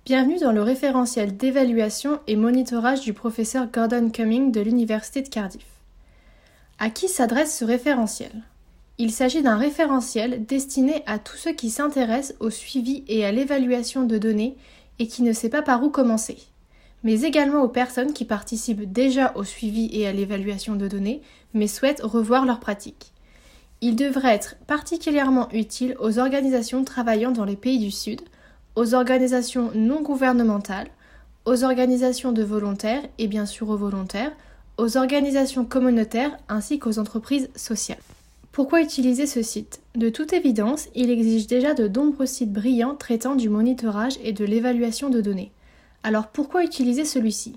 Bienvenue dans le référentiel d'évaluation et monitorage du professeur Gordon Cumming de l'Université de Cardiff. À qui s'adresse ce référentiel ? Il s'agit d'un référentiel destiné à tous ceux qui s'intéressent au suivi et à l'évaluation de données et qui ne sait pas par où commencer, mais également aux personnes qui participent déjà au suivi et à l'évaluation de données, mais souhaitent revoir leurs pratiques. Il devrait être particulièrement utile aux organisations travaillant dans les pays du Sud, aux organisations non gouvernementales, aux organisations de volontaires et bien sûr aux volontaires, aux organisations communautaires ainsi qu'aux entreprises sociales. Pourquoi utiliser ce site ? De toute évidence, il existe déjà de nombreux sites brillants traitant du monitorage et de l'évaluation de données. Alors pourquoi utiliser celui-ci ?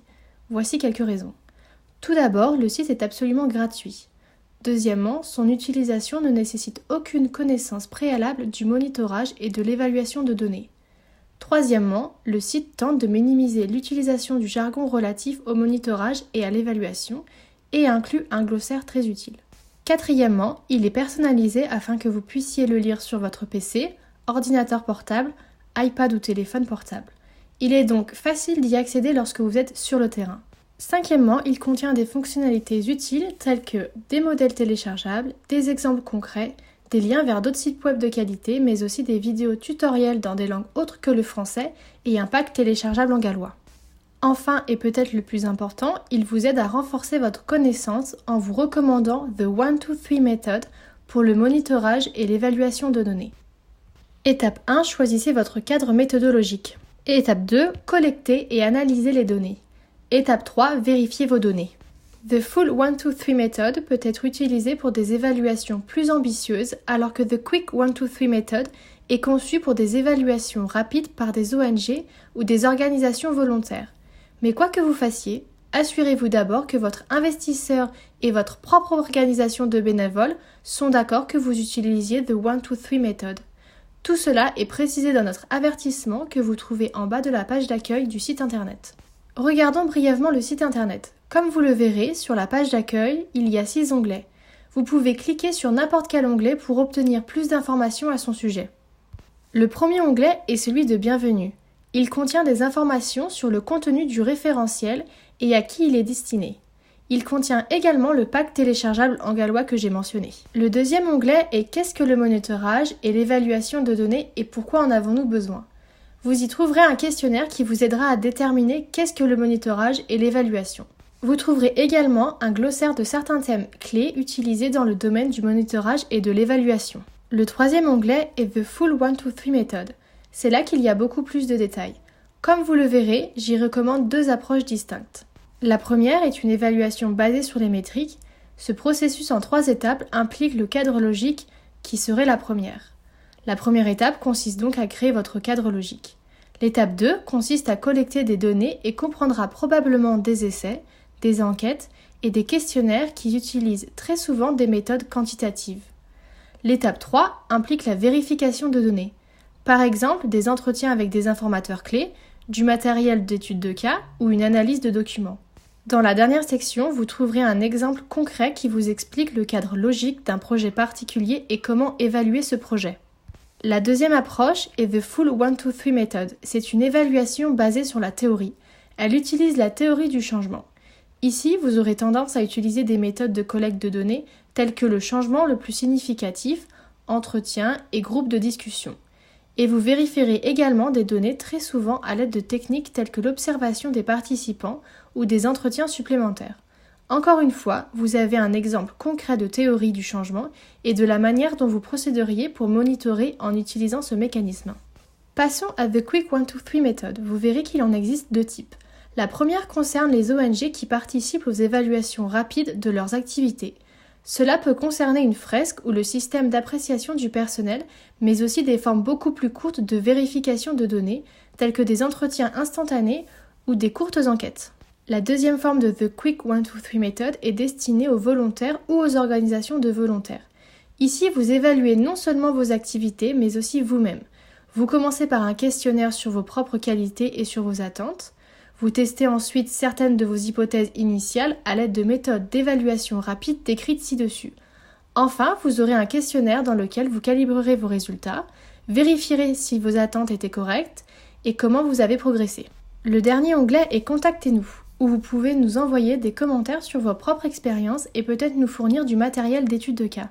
Voici quelques raisons. Tout d'abord, le site est absolument gratuit. Deuxièmement, son utilisation ne nécessite aucune connaissance préalable du monitorage et de l'évaluation de données. Troisièmement, le site tente de minimiser l'utilisation du jargon relatif au monitorage et à l'évaluation et inclut un glossaire très utile. Quatrièmement, il est personnalisé afin que vous puissiez le lire sur votre PC, ordinateur portable, iPad ou téléphone portable. Il est donc facile d'y accéder lorsque vous êtes sur le terrain. Cinquièmement, il contient des fonctionnalités utiles telles que des modèles téléchargeables, des exemples concrets, des liens vers d'autres sites web de qualité, mais aussi des vidéos tutoriels dans des langues autres que le français et un pack téléchargeable en gallois. Enfin, et peut-être le plus important, il vous aide à renforcer votre connaissance en vous recommandant The 1-2-3 Method pour le monitorage et l'évaluation de données. Étape 1, choisissez votre cadre méthodologique. Et étape 2, collectez et analysez les données. Étape 3, vérifiez vos données. The Full 1-2-3 Method peut être utilisé pour des évaluations plus ambitieuses, alors que The Quick 1-2-3 Method est conçu pour des évaluations rapides par des ONG ou des organisations volontaires. Mais quoi que vous fassiez, assurez-vous d'abord que votre investisseur et votre propre organisation de bénévoles sont d'accord que vous utilisiez The 1-2-3 Method. Tout cela est précisé dans notre avertissement que vous trouvez en bas de la page d'accueil du site internet. Regardons brièvement le site internet. Comme vous le verrez, sur la page d'accueil, il y a 6 onglets. Vous pouvez cliquer sur n'importe quel onglet pour obtenir plus d'informations à son sujet. Le premier onglet est celui de Bienvenue. Il contient des informations sur le contenu du référentiel et à qui il est destiné. Il contient également le pack téléchargeable en gallois que j'ai mentionné. Le deuxième onglet est Qu'est-ce que le monitorage et l'évaluation de données et pourquoi en avons-nous besoin ? Vous y trouverez un questionnaire qui vous aidera à déterminer qu'est-ce que le monitorage et l'évaluation. Vous trouverez également un glossaire de certains thèmes clés utilisés dans le domaine du monitorage et de l'évaluation. Le troisième onglet est The Full 1-2-3 Method. C'est là qu'il y a beaucoup plus de détails. Comme vous le verrez, j'y recommande 2 approches distinctes. La première est une évaluation basée sur les métriques. Ce processus en 3 étapes implique le cadre logique qui serait la première. La première étape consiste donc à créer votre cadre logique. L'étape 2 consiste à collecter des données et comprendra probablement des essais, des enquêtes et des questionnaires qui utilisent très souvent des méthodes quantitatives. L'étape 3 implique la vérification de données. Par exemple, des entretiens avec des informateurs clés, du matériel d'étude de cas ou une analyse de documents. Dans la dernière section, vous trouverez un exemple concret qui vous explique le cadre logique d'un projet particulier et comment évaluer ce projet. La deuxième approche est The Full 1-2-3 Method. C'est une évaluation basée sur la théorie. Elle utilise la théorie du changement. Ici, vous aurez tendance à utiliser des méthodes de collecte de données telles que le changement le plus significatif, entretien et groupe de discussion. Et vous vérifierez également des données très souvent à l'aide de techniques telles que l'observation des participants ou des entretiens supplémentaires. Encore une fois, vous avez un exemple concret de théorie du changement et de la manière dont vous procéderiez pour monitorer en utilisant ce mécanisme. Passons à The Quick 1-2-3 Method. Vous verrez qu'il en existe 2 types. La première concerne les ONG qui participent aux évaluations rapides de leurs activités. Cela peut concerner une fresque ou le système d'appréciation du personnel, mais aussi des formes beaucoup plus courtes de vérification de données, telles que des entretiens instantanés ou des courtes enquêtes. La deuxième forme de The Quick 1-2-3 Method est destinée aux volontaires ou aux organisations de volontaires. Ici, vous évaluez non seulement vos activités, mais aussi vous-même. Vous commencez par un questionnaire sur vos propres qualités et sur vos attentes. Vous testez ensuite certaines de vos hypothèses initiales à l'aide de méthodes d'évaluation rapide décrites ci-dessus. Enfin, vous aurez un questionnaire dans lequel vous calibrerez vos résultats, vérifierez si vos attentes étaient correctes et comment vous avez progressé. Le dernier onglet est Contactez-nous, où vous pouvez nous envoyer des commentaires sur vos propres expériences et peut-être nous fournir du matériel d'étude de cas.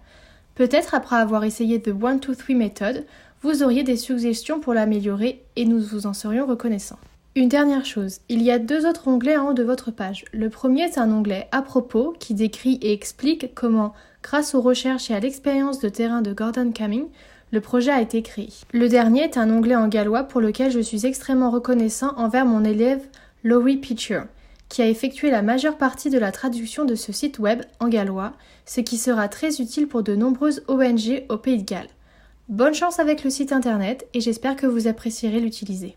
Peut-être après avoir essayé The 1-2-3 méthode, vous auriez des suggestions pour l'améliorer et nous vous en serions reconnaissants. Une dernière chose, il y a 2 autres onglets en haut de votre page. Le premier est un onglet à propos qui décrit et explique comment, grâce aux recherches et à l'expérience de terrain de Gordon Cumming, le projet a été créé. Le dernier est un onglet en gallois pour lequel je suis extrêmement reconnaissant envers mon élève Laurie Pitcher, qui a effectué la majeure partie de la traduction de ce site web en gallois, ce qui sera très utile pour de nombreuses ONG au Pays de Galles. Bonne chance avec le site internet et j'espère que vous apprécierez l'utiliser.